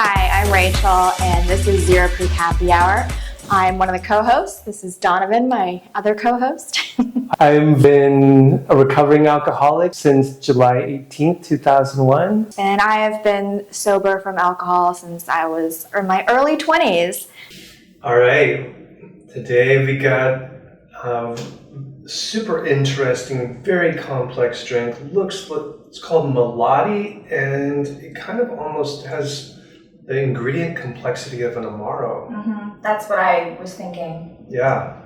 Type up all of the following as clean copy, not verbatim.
Hi, I'm Rachel, and this is Zero Proof Happy Hour. I'm one of the co-hosts. This is Donovan, my other co-host. I've been a recovering alcoholic since July 18th, 2001. And I have been sober from alcohol since I was in my early 20s. All right, today we got super interesting, very complex drink. It's called Melati, and it kind of almost has the ingredient complexity of an Amaro. Mm-hmm. That's what I was thinking. Yeah.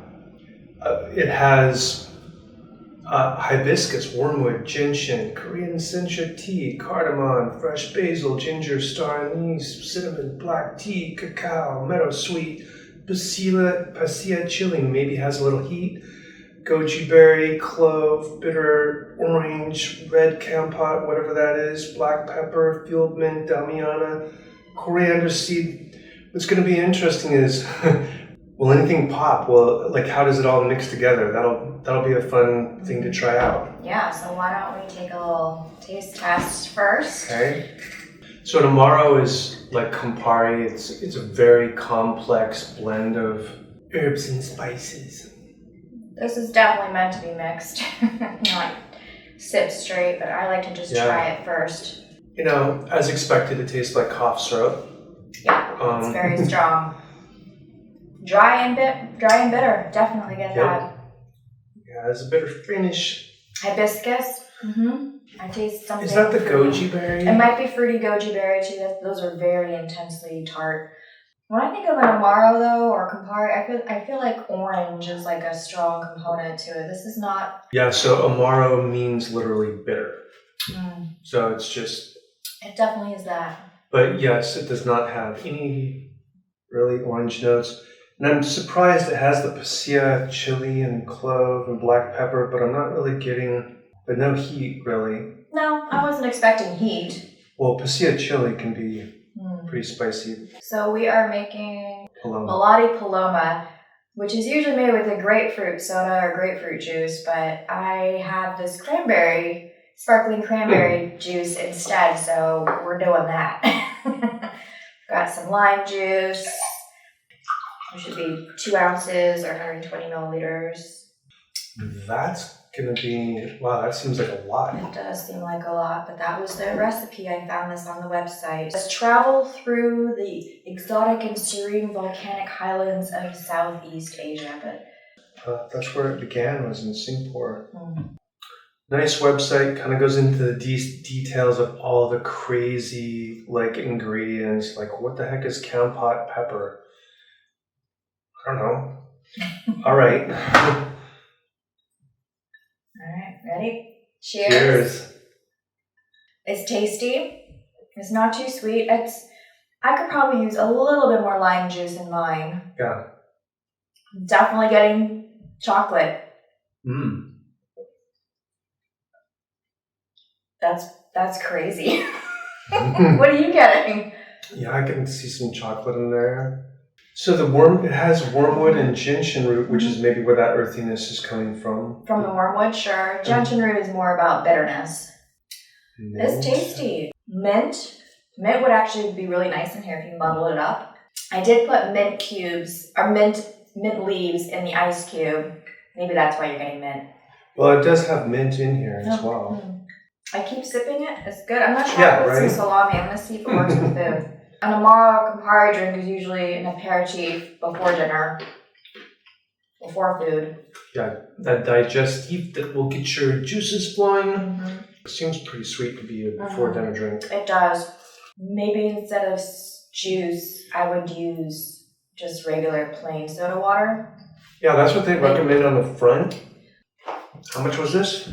It has hibiscus, wormwood, ginseng, Korean sencha tea, cardamom, fresh basil, ginger, star anise, cinnamon, black tea, cacao, meadow sweet, pasilla chilling, maybe has a little heat, goji berry, clove, bitter, orange, red kampat, whatever that is, black pepper, field mint, damiana, coriander seed. What's going to be interesting is, will anything pop? Well, like, how does it all mix together? That'll be a fun thing to try out. Yeah, so why don't we take a little taste test first? Okay. So an Amaro is like Campari. It's a very complex blend of herbs and spices. This is definitely meant to be mixed, not sip straight, but I like to just try it first. You know, as expected, it tastes like cough syrup. Yeah, it's very strong. Dry and bitter. Definitely get that. Yeah, it's a bitter finish. Hibiscus. Mm-hmm. I taste something. Is that the fruity. goji berry? It might be fruity goji berry too. Those are very intensely tart. When I think of an Amaro though, or Campari, I feel like orange is like a strong component to it. This is not. Yeah, so Amaro means literally bitter. So it's just. It definitely is that. But yes, it does not have any really orange notes. And I'm surprised it has the pasilla, chili, and clove, and black pepper, but I'm not really getting, but no heat, really. No, I wasn't expecting heat. Well, pasilla chili can be pretty spicy. So we are making Paloma. Melati Paloma, which is usually made with a grapefruit soda or grapefruit juice, but I have this sparkling cranberry juice instead, so we're doing that. Got some lime juice. It should be 2 ounces or 120 milliliters. That's gonna be, wow, that seems like a lot. It does seem like a lot, but that was the recipe. I found this on the website. Let's travel through the exotic and serene volcanic highlands of Southeast Asia. But that's where it began, was in Singapore. Nice website, kind of goes into the details of all the crazy ingredients, like what the heck is kampat pepper? I don't know. All right. All right, ready? Cheers. Cheers. It's tasty. It's not too sweet. I could probably use a little bit more lime juice in mine. Yeah. Definitely getting chocolate. That's crazy. What are you getting? Yeah, I can see some chocolate in there. So it has wormwood and ginseng root, which is maybe where that earthiness is coming from. From the wormwood, sure. Ginseng root is more about bitterness. Mint. It's tasty. Mint would actually be really nice in here if you muddle it up. I did put mint cubes or mint leaves in the ice cube. Maybe that's why you're getting mint. Well, it does have mint in here as well. I keep sipping it. It's good. I'm not sure how to put some salami. I'm going to see if it works with food. An Amaro Campari drink is usually an aperitif before dinner, before food. Yeah, that digestive that will get your juices flowing. It seems pretty sweet to be a before dinner drink. It does. Maybe instead of juice, I would use just regular plain soda water. Yeah, that's what they recommend on the front. How much was this?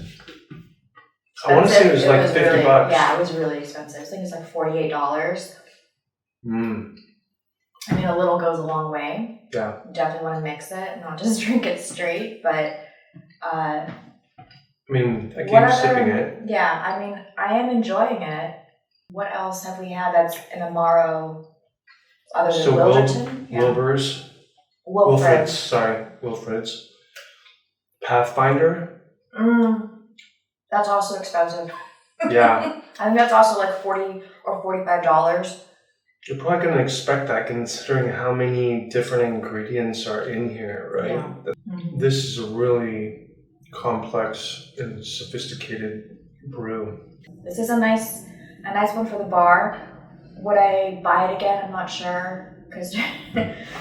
I want to say it was like $50. Yeah, it was really expensive. I think it's like $48. I mean, a little goes a long way. Yeah. You definitely want to mix it, not just drink it straight, but I mean, I keep sipping it. Yeah, I mean, I am enjoying it. What else have we had that's an Amaro other than Wilderton? Wilfred's. Pathfinder. That's also expensive. Yeah. I think that's also like $40 or $45. You're probably going to expect that considering how many different ingredients are in here, right? Yeah. Mm-hmm. This is a really complex and sophisticated brew. This is a nice one for the bar. Would I buy it again? I'm not sure, because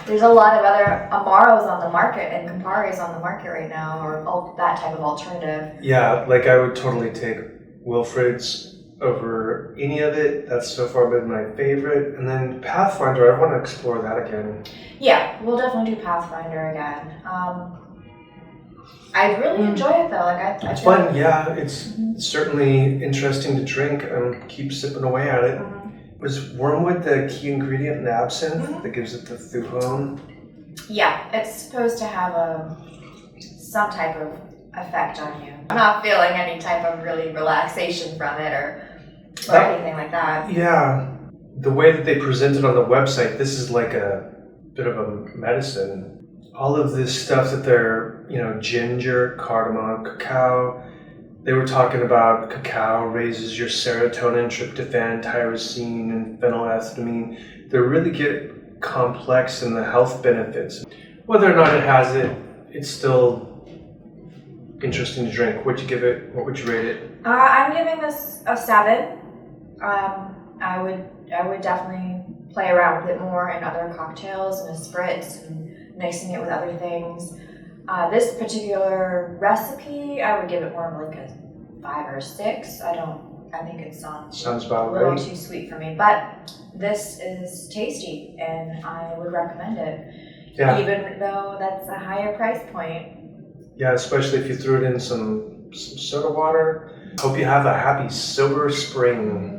there's a lot of other Amaros on the market and Camparis on the market right now, or that type of alternative. Yeah, like I would totally take Wilfred's over any of it. That's so far been my favorite. And then Pathfinder, I want to explore that again. Yeah, we'll definitely do Pathfinder again. I really enjoy it though. Like it's fun. Yeah, it's certainly interesting to drink and keep sipping away at it. Was wormwood the key ingredient in the absinthe that gives it the thuhone? Yeah, it's supposed to have some type of effect on you. I'm not feeling any type of really relaxation from it or anything like that. Yeah, the way that they present it on the website, this is like a bit of a medicine. All of this stuff that they're, ginger, cardamom, cacao. They were talking about cacao raises your serotonin, tryptophan, tyrosine, and phenylethylamine. They really get complex in the health benefits. Whether or not it has it, it's still interesting to drink. What'd you give it? What would you rate it? I'm giving this a 7. I would definitely play around with it more in other cocktails and a spritz and mixing it with other things. This particular recipe, I would give it more of like a 5 or 6. I think it sounds about a little right. too sweet for me, but this is tasty and I would recommend it. Yeah. Even though that's a higher price point. Yeah, especially if you threw it in some soda water. Hope you have a happy silver spring.